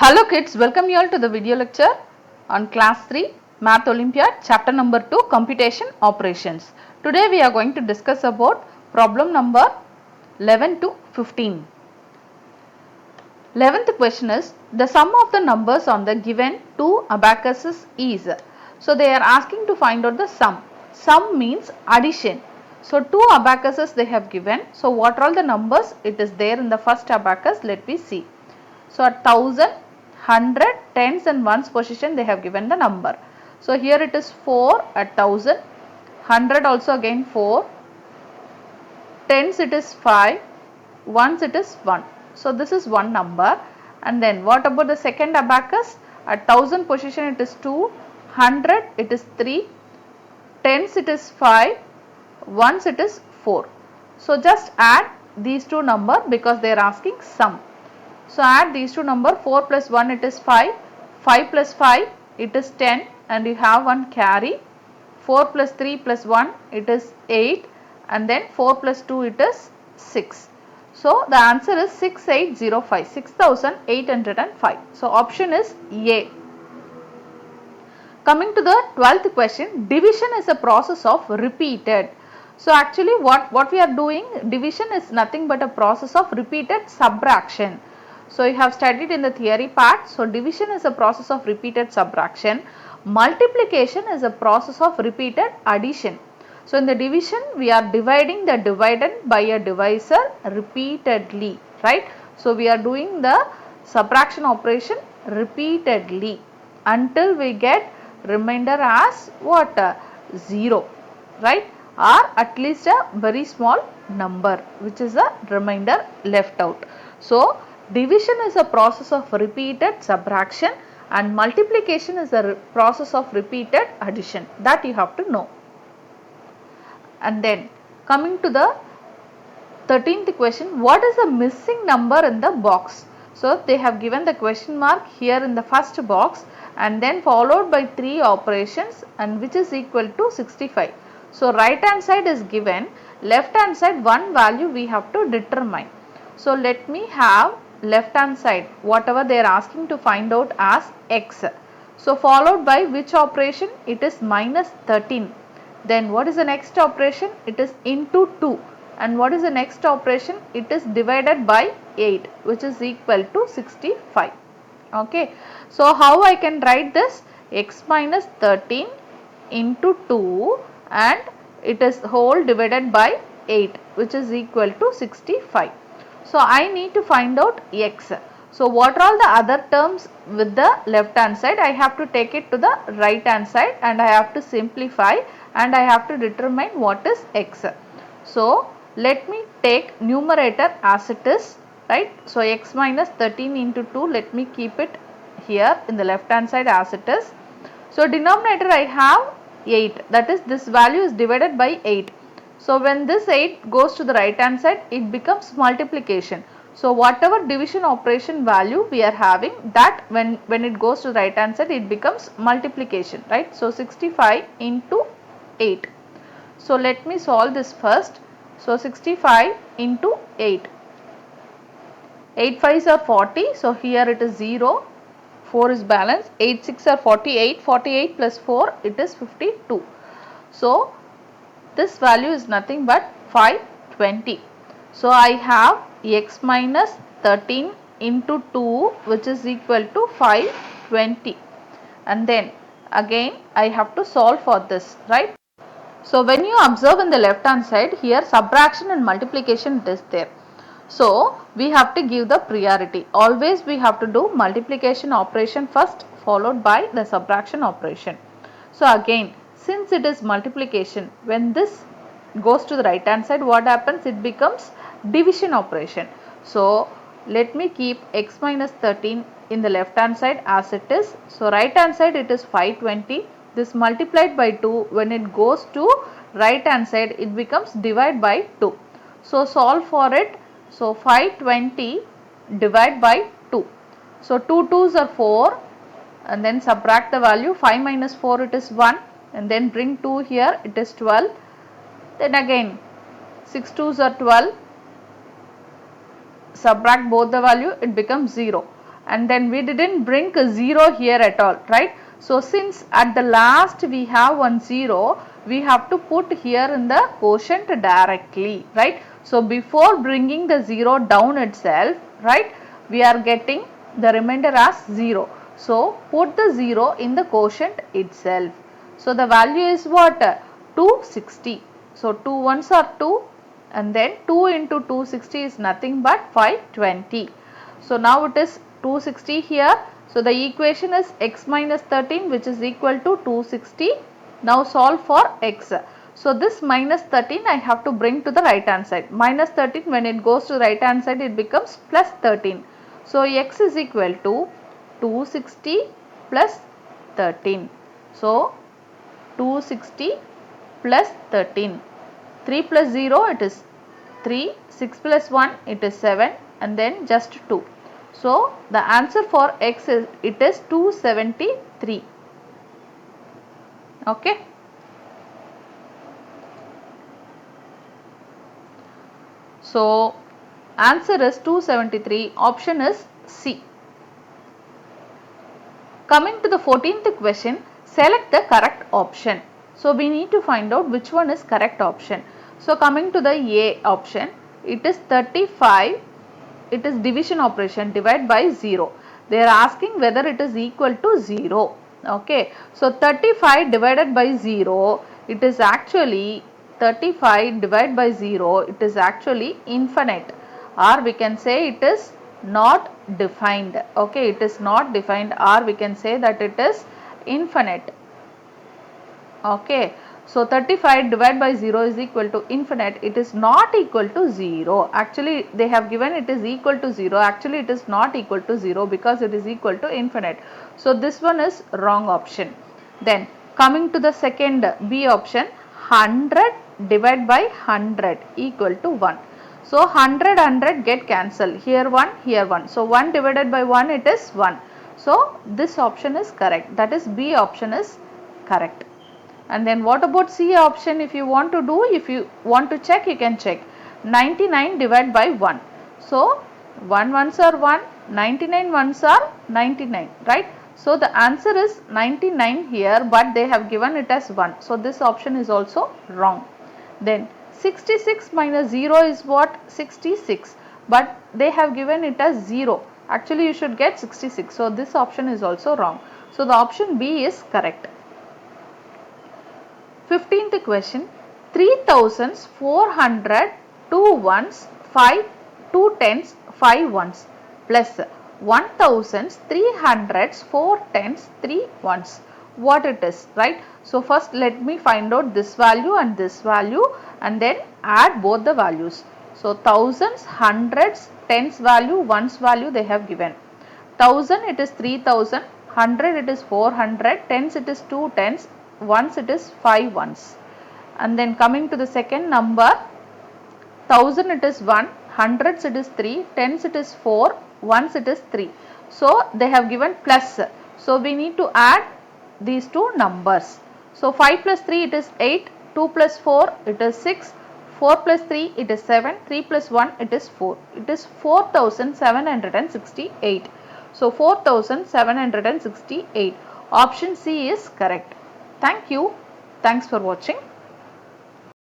Hello kids, welcome you all to the video lecture on class 3 Math Olympiad chapter number 2 Computation Operations. Today we are going to discuss about problem number 11 to 15. 11th question is the sum of the numbers on the given two abacuses is. So they are asking to find out the sum. Sum means addition. So two abacuses they have given. So what are all the numbers? It is there in the first abacus. Let me see. So at 1000, 100, tens and ones position they have given the number. So here it is 4 at 1000, 100 also again 4, tens it is 5, ones it is 1. So this is one number. And then what about the second abacus? At 1000 position it is 2, 100 it is 3, tens it is 5, ones it is 4. So just add these two numbers because they are asking sum. So add these two numbers, 4 plus 1 it is 5, 5 plus 5 it is 10 and you have one carry, 4 plus 3 plus 1 it is 8 and then 4 plus 2 it is 6. So the answer is 6805, 6805. So option is A. Coming to the 12th question, division is a process of repeated. So actually what we are doing, division is nothing but a process of repeated subtraction. So you have studied in the theory part. So division is a process of repeated subtraction. Multiplication is a process of repeated addition. So in the division we are dividing the dividend by a divisor repeatedly, right? So we are doing the subtraction operation repeatedly until we get remainder as what? 0, right? Or at least a very small number which is a remainder left out. So division is a process of repeated subtraction and multiplication is a process of repeated addition. That you have to know. And then coming to the 13th question, what is the missing number in the box? So they have given the question mark here in the first box and then followed by 3 operations and which is equal to 65. So right hand side is given, left hand side one value we have to determine. So let me have left hand side whatever they are asking to find out as x. So followed by which operation? It is minus 13. Then what is the next operation? It is into 2. And what is the next operation? It is divided by 8 which is equal to 65. Okay. So how I can write this? X minus 13 into 2 and it is whole divided by 8 which is equal to 65. So I need to find out x. So what are all the other terms with the left hand side? I have to take it to the right hand side and I have to simplify and I have to determine what is x. So let me take numerator as it is, right? So x minus 13 into 2, let me keep it here in the left hand side as it is. So denominator I have 8, that is this value is divided by 8. So when this 8 goes to the right hand side, it becomes multiplication. So whatever division operation value we are having, that when it goes to the right hand side, it becomes multiplication, right? So 65 into 8. So let me solve this first. So 65 into 8. 8 5s are 40. So here it is 0. 4 is balance. 8 6 are 48. 48 plus 4 it is 52. So this value is nothing but 520. So I have x minus 13 into 2 which is equal to 520. And then again I have to solve for this, right? So when you observe in the left hand side, here subtraction and multiplication is there. So we have to give the priority. Always we have to do multiplication operation first followed by the subtraction operation. So again, since it is multiplication, when this goes to the right hand side, what happens? It becomes division operation. So let me keep x minus 13 in the left hand side as it is. So right hand side it is 520. This multiplied by 2, when it goes to right hand side, it becomes divide by 2. So solve for it. So 520 divide by 2. So 2 2s are 4 and then subtract the value. 5 minus 4 it is 1 and then bring 2 here, it is 12. Then again 6 2s are 12. Subtract both the value, it becomes 0. and then we didn't bring a 0 here at all, right? So since at the last we have one 0, we have to put here in the quotient directly, right? So before bringing the 0 down itself, right, we are getting the remainder as 0. So put the 0 in the quotient itself. So the value is what? 260. So 2 ones are 2, and then 2 into 260 is nothing but 520. So now it is 260 here. So the equation is x minus 13, which is equal to 260. Now solve for x. So this minus 13 I have to bring to the right hand side. Minus 13, when it goes to the right hand side, it becomes plus 13. So x is equal to 260 plus 13. So 260 plus 13. 3 plus 0, it is 3. 6 plus 1, it is 7, and then just 2. So the answer for x is, it is 273. Okay. So answer is 273. Option is C. Coming to the 14th question, select the correct option. So we need to find out which one is correct option. So coming to the A option, it is 35. It is division operation, divide by 0. They are asking whether it is equal to 0. Okay. So 35 divided by 0, it is actually 35 divided by 0, it is actually infinite, or we can say it is not defined. Okay, it is not defined, or we can say that it is infinite. Okay, so 35 divided by 0 is equal to infinite. It is not equal to 0. Actually, they have given it is equal to 0. Actually, it is not equal to 0 because it is equal to infinite. So this one is wrong option. Then coming to the second B option, 100 divided by 100 equal to 1. So 100 get cancelled. Here 1, here 1. So 1 divided by 1, it is 1. So this option is correct. That is B option is correct. And then what about C option? If you want to do, if you want to check, you can check. 99 divided by 1. So 1 ones are 1, 99 ones are 99, right? So the answer is 99 here, but they have given it as 1. So this option is also wrong. Then 66 minus 0 is what? 66. But they have given it as 0. Actually, you should get 66. So this option is also wrong. So the option B is correct. 15th question, 3,400 2 ones, 5 2 tens, 5 ones plus 1,300 4 tens, 3 ones. What it is, right? So first let me find out this value and this value, and then add both the values. So thousands, hundreds, tens value, ones value they have given. 1000 it is 3000, 100 it is 400, tens it is 2 tens, ones it is 5 ones. And then coming to the second number, 1000 it is 1, hundreds it is 3, tens it is 4, ones it is 3. So they have given plus. So we need to add these two numbers. So 5 plus 3 it is 8, 2 plus 4 it is 6, 4 plus 3 it is 7, 3 plus 1 it is 4. It is 4768. So 4768. Option C is correct. Thank you. Thanks for watching.